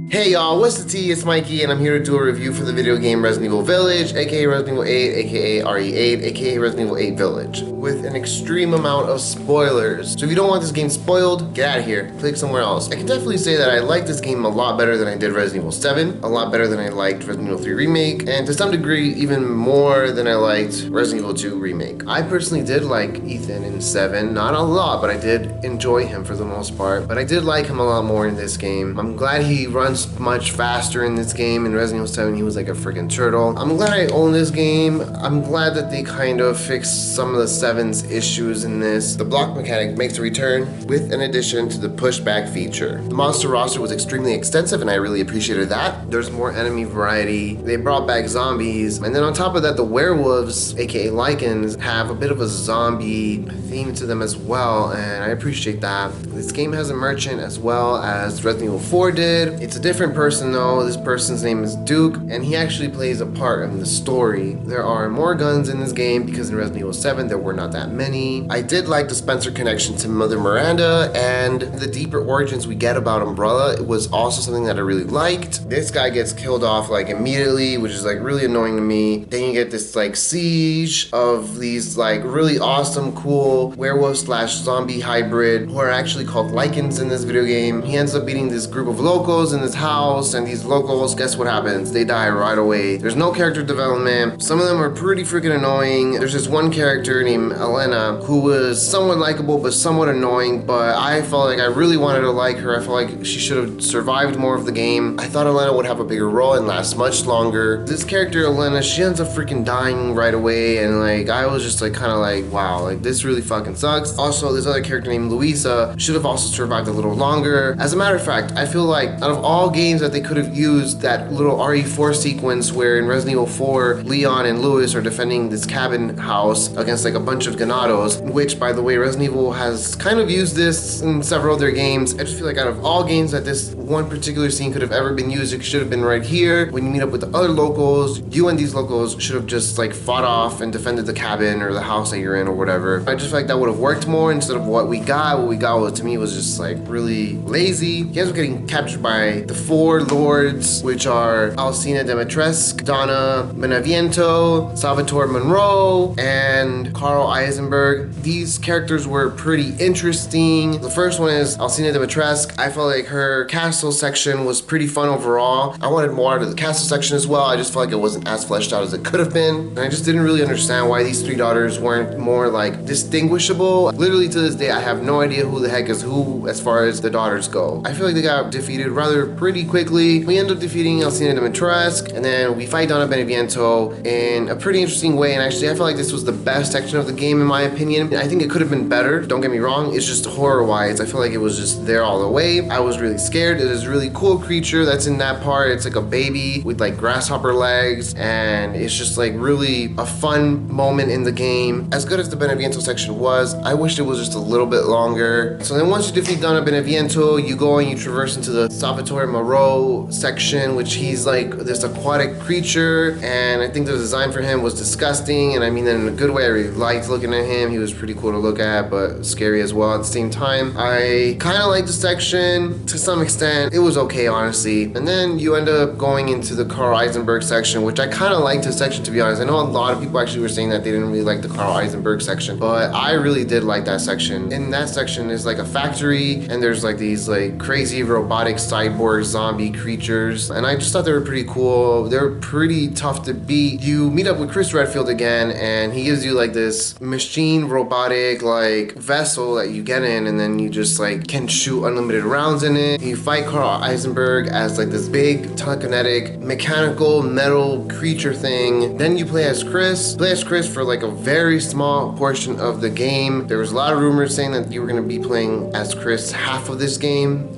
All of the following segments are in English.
Hey y'all, what's the tea? It's Mikey and I'm here to do a review for the video game Resident Evil Village, aka Resident Evil 8, aka RE8, aka Resident Evil 8 Village, with an extreme amount of spoilers. So if you don't want this game spoiled, get out of here, click somewhere else. I can definitely say that I like this game a lot better than I did Resident Evil 7, a lot better than I liked Resident Evil 3 Remake, and to some degree even more than I liked Resident Evil 2 Remake. I personally did like Ethan in 7, not a lot, but I did enjoy him for the most part, but I did like him a lot more in this game. I'm glad he runs much faster in this game. In Resident Evil 7 he was like a freaking turtle. I'm glad I own this game. I'm glad that they kind of fixed some of the 7's issues in this. The block mechanic makes a return with an addition to the pushback feature. The monster roster was extremely extensive and I really appreciated that. There's more enemy variety. They brought back zombies, and then on top of that the werewolves, aka Lycans, have a bit of a zombie theme to them as well, and I appreciate that. This game has a merchant as well as Resident Evil 4 did. It's a different person though. This person's name is Duke, and he actually plays a part in the story. There are more guns in this game because in Resident Evil 7 there were not that many. I did like the Spencer connection to Mother Miranda, and the deeper origins we get about Umbrella. It was also something that I really liked. This guy gets killed off like immediately, which is like really annoying to me. Then you get this like siege of these like really awesome, cool werewolf slash zombie hybrid who are actually called Lycans in this video game. He ends up beating this group of locals in this house, and these locals, guess what happens? They die right away. There's no character development. Some of them are pretty freaking annoying. There's this one character named Elena who was somewhat likable but somewhat annoying, but I felt like I really wanted to like her. I felt like she should have survived more of the game. I thought Elena would have a bigger role and last much longer. This character Elena, she ends up freaking dying right away, and like I was just like kind of like, wow, like this really fucking sucks. Also, this other character named Luisa should have also survived a little longer. As a matter of fact, I feel like out of all games that they could have used that little RE4 sequence where in Resident Evil 4 Leon and Louis are defending this cabin house against like a bunch of Ganados, which by the way Resident Evil has kind of used this in several of their games. I just feel like out of all games that this one particular scene could have ever been used, it should have been right here. When you meet up with the other locals, you and these locals should have just like fought off and defended the cabin or the house that you're in or whatever. I just feel like that would have worked more instead of what we got. What we got was, to me, was just like really lazy. He ends up getting captured by the four lords, which are Alcina Dimitrescu, Donna Beneviento, Salvatore Monroe, and Carl Eisenberg. These characters were pretty interesting. The first one is Alcina Dimitrescu. I felt like her castle section was pretty fun overall. I wanted more out of the castle section as well. I just felt like it wasn't as fleshed out as it could have been. And I just didn't really understand why these three daughters weren't more like distinguishable. Literally to this day, I have no idea who the heck is who as far as the daughters go. I feel like they got defeated rather pretty quickly. We end up defeating Alcina Dimitrescu, and then we fight Donna Beneviento in a pretty interesting way, and actually I feel like this was the best section of the game in my opinion. I think it could have been better, don't get me wrong. It's just horror-wise, I feel like it was just there all the way. I was really scared. It is a really cool creature that's in that part. It's like a baby with like grasshopper legs, and it's just like really a fun moment in the game. As good as the Beneviento section was, I wish it was just a little bit longer. So then once you defeat Donna Beneviento, you go and you traverse into the Salvatore Moreau section, which he's like this aquatic creature, and I think the design for him was disgusting, and I mean that in a good way. I really liked looking at him. He was pretty cool to look at, but scary as well at the same time. I kind of liked the section to some extent. It was okay, honestly. And then you end up going into the Carl Eisenberg section, which I kind of liked his section, to be honest. I know a lot of people actually were saying that they didn't really like the Carl Eisenberg section, but I really did like that section. In that section is like a factory, and there's like these like crazy robotic cyborg zombie creatures, and I just thought they were pretty cool. They're pretty tough to beat. You meet up with Chris Redfield again, and he gives you like this machine robotic like vessel that you get in, and then you just like can shoot unlimited rounds in it. You fight Carl Eisenberg as like this big telekinetic mechanical metal creature thing. Then you play as Chris. Play as Chris for like a very small portion of the game. There was a lot of rumors saying that you were going to be playing as Chris half of this game.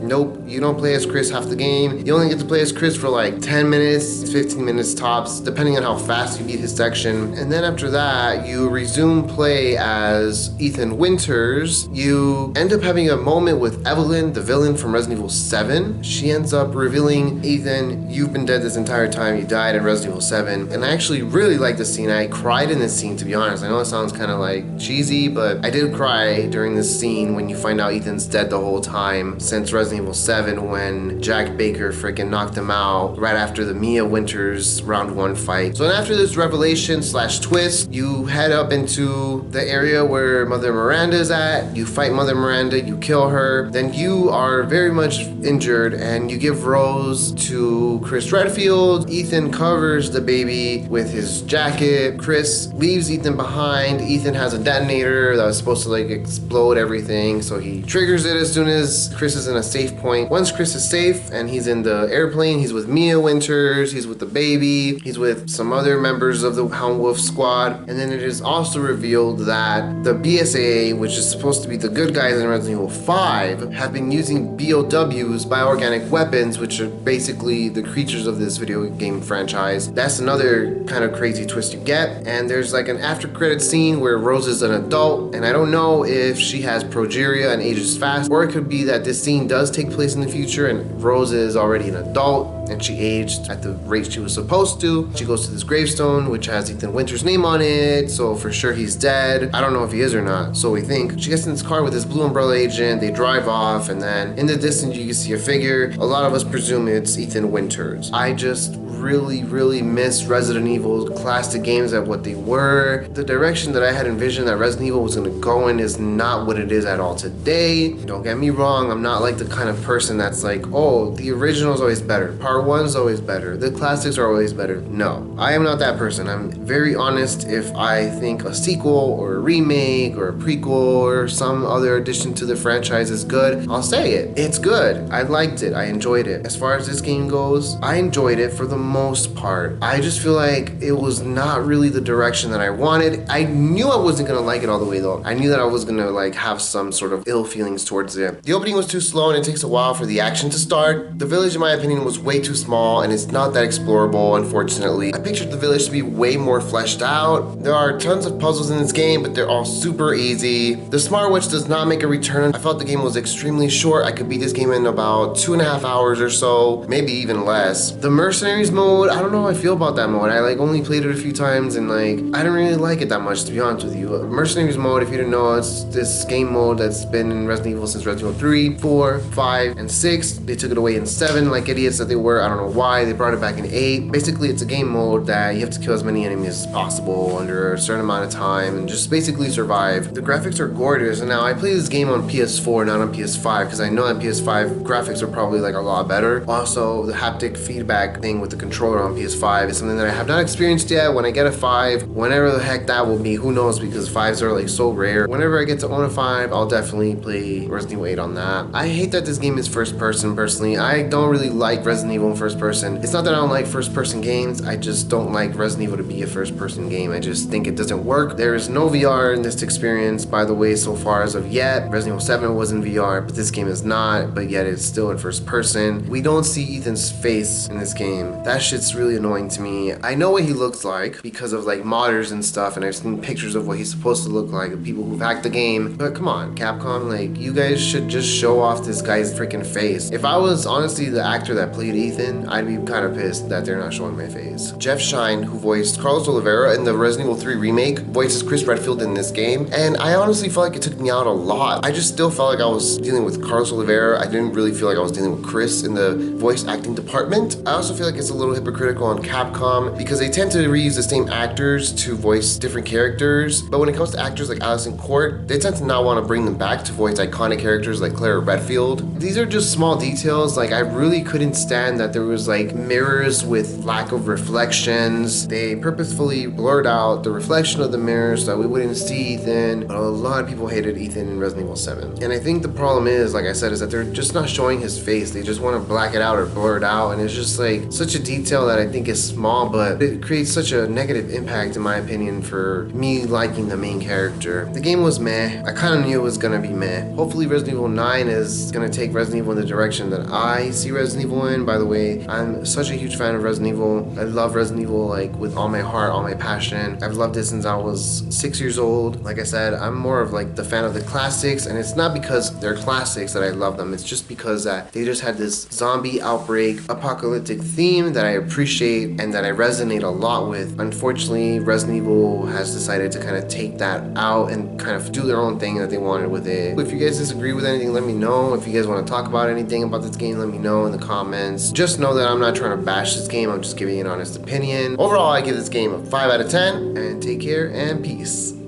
Nope, you don't play as Chris half the game. You only get to play as Chris for like 10 minutes, 15 minutes tops, depending on how fast you beat his section. And then after that, you resume play as Ethan Winters. You end up having a moment with Evelyn, the villain from Resident Evil 7. She ends up revealing, Ethan, you've been dead this entire time. You died in Resident Evil 7. And I actually really like this scene. I cried in this scene, to be honest. I know it sounds kind of like cheesy, but I did cry during this scene when you find out Ethan's dead the whole time since Resident Resident Evil 7 when Jack Baker freaking knocked him out right after the Mia Winters round 1 fight. So after this revelation slash twist, you head up into the area where Mother Miranda is at. You fight Mother Miranda, you kill her, then you are very much injured and you give Rose to Chris Redfield. Ethan covers the baby with his jacket. Chris leaves Ethan behind. Ethan has a detonator that was supposed to like explode everything, so he triggers it as soon as Chris is in a safe point. Once Chris is safe and he's in the airplane, he's with Mia Winters, he's with the baby, he's with some other members of the Hound Wolf squad, and then it is also revealed that the BSAA, which is supposed to be the good guys in Resident Evil 5, have been using BOWs, bioorganic weapons, which are basically the creatures of this video game franchise. That's another kind of crazy twist you get. And there's like an after credit scene where Rose is an adult, and I don't know if she has progeria and ages fast, or it could be that this scene does take place in the future and Rose is already an adult and she aged at the rate she was supposed to. She goes to this gravestone which has Ethan Winters' name on it, so for sure he's dead. I don't know if he is or not, so we think. She gets in this car with this Blue Umbrella agent, they drive off, and then in the distance you can see a figure. A lot of us presume it's Ethan Winters. I just really miss Resident Evil classic games at what they were. The direction that I had envisioned that Resident Evil was gonna go in is not what it is at all today. Don't get me wrong, I'm not like the kind of person that's like, oh, the original is always better, part 1 is always better, the classics are always better. No, I am not that person. I'm very honest. If I think a sequel or a remake or a prequel or some other addition to the franchise is good, I'll say it. It's good. I liked it. I enjoyed it. As far as this game goes, I enjoyed it for the most part. I just feel like it was not really the direction that I wanted. I knew I wasn't gonna like it all the way though. I knew that I was gonna like have some sort of ill feelings towards it. The opening was too slow and it takes a while for the action to start. The village, in my opinion, was way too small and it's not that explorable, unfortunately. I pictured the village to be way more fleshed out. There are tons of puzzles in this game, but they're all super easy. The smartwatch does not make a return. I felt the game was extremely short. I could beat this game in about 2.5 hours or so, maybe even less. The Mercenaries mode, I don't know how I feel about that mode. I like only played it a few times and like I didn't really like it that much, to be honest with you. Mercenaries mode, if you didn't know, it's this game mode that's been in Resident Evil since Resident Evil 3, 4, 5, and 6. They took it away in 7 like idiots that they were. I don't know why. They brought it back in 8. Basically, it's a game mode that you have to kill as many enemies as possible under a certain amount of time and just basically survive. The graphics are gorgeous, and now I play this game on PS4, not on PS5, because I know that PS5 graphics are probably like a lot better. Also, the haptic feedback thing with the controller on PS5 is something that I have not experienced yet. When I get a 5, whenever the heck that will be, who knows, because 5s are like so rare. Whenever I get to own a 5, I'll definitely play Resident Evil 8 on that. I hate that this game is first person personally. I don't really like Resident Evil in first person. It's not that I don't like first person games, I just don't like Resident Evil to be a first person game. I just think it doesn't work. There is no VR in this experience, by the way, so far as of yet. Resident Evil 7 was in VR, but this game is not, but yet it's still in first person. We don't see Ethan's face in this game. That shit's really annoying to me. I know what he looks like because of like modders and stuff, and I've seen pictures of what he's supposed to look like, of people who've hacked the game, but come on, Capcom, like, you guys should just show off this guy's freaking face. If I was honestly the actor that played Ethan, I'd be kind of pissed that they're not showing my face. Jeff Shine, who voiced Carlos Oliveira in the Resident Evil 3 remake, voices Chris Redfield in this game, and I honestly felt like it took me out a lot. I just still felt like I was dealing with Carlos Oliveira. I didn't really feel like I was dealing with Chris in the voice acting department. I also feel like it's a little hypocritical on Capcom because they tend to reuse the same actors to voice different characters, but when it comes to actors like Alison Court, they tend to not want to bring them back to voice iconic characters like Clara Redfield. These are just small details. Like, I really couldn't stand that there was like mirrors with lack of reflections. They purposefully blurred out the reflection of the mirrors so that we wouldn't see Ethan, but a lot of people hated Ethan in Resident Evil 7. And I think the problem is, like I said, is that they're just not showing his face. They just want to black it out or blur it out, and it's just like such a detail that I think is small, but it creates such a negative impact, in my opinion, for me liking the main character. The game was meh. I kind of knew it was gonna be meh. Hopefully Resident Evil 9 is gonna take Resident Evil in the direction that I see Resident Evil in. By the way, I'm such a huge fan of Resident Evil. I love Resident Evil like with all my heart, all my passion. I've loved it since I was 6 years old. Like I said, I'm more of like the fan of the classics, and it's not because they're classics that I love them. It's just because that they just had this zombie outbreak apocalyptic theme that I appreciate and that I resonate a lot with. Unfortunately, Resident Evil has decided to kind of take that out and kind of do their own thing that they wanted with it. If you guys disagree with anything, let me know. If you guys want to talk about anything about this game, let me know in the comments. Just know that I'm not trying to bash this game, I'm just giving an honest opinion. Overall, I give this game a 5 out of 10, and take care and peace.